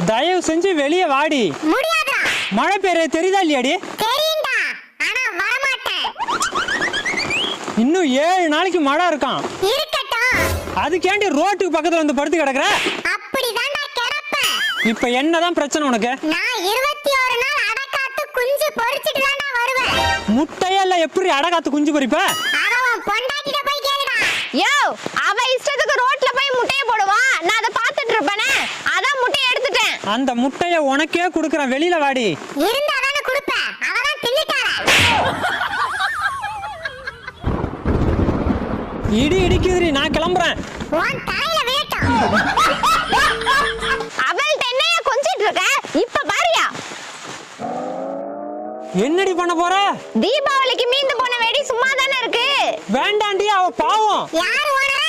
தயவு செஞ்சு வெளியே வாடி. முடியாதா? மழை பெய்ய தெரியுதா இல்லையாடி? தெரியும்டா, ஆனா வர மாட்டேன். இன்னும் 7 நாளைக்கு மழை இருக்கான். இருக்கட்டும். அதுக்கேண்டி ரோட்டுக்கு பக்கத்துல வந்து படுத்து கிடக்குற? அப்படிதான்டா கிடப்பேன். இப்ப என்னதான் பிரச்சனை உனக்கு? நான் 21 நாள் அடக்காத்து குஞ்சு பொரிச்சிட்டு தான்டா வருவேன். முட்டையெல்லாம் எப்படி அடகாத்து குஞ்சு பொரிப்ப? அவன் பொண்டாட்டிட்ட போய் கேளுடா. யோ, அவ இஷ்டத்துக்கு ரோட்ல போய் முட்டைய போடுவா, நான் அத பாத்துட்டு இருப்பேனே, அதான் முட்டைய எடுத்துட்டேன். அந்த முட்டைய உனக்கே குடுக்குறேன், வெளியில வாடி. இருந்தா தானே குடுப்பேன், அவதான் தின்னுட்டாரா. இடி இடிக்குதுடி, நான் கிளம்புறேன். உன் தலையில விழட்டும். அவள்கிட்ட என்னைய கொஞ்சிட்டு இருக்க? இப்ப பாரியா? என்னடி பண்ண போற? தீபாவளிக்கு மீந்து போன வெடி சும்மா தானே இருக்கு. வேண்டாண்டி, அவ பாவம். யாரு ஓனரா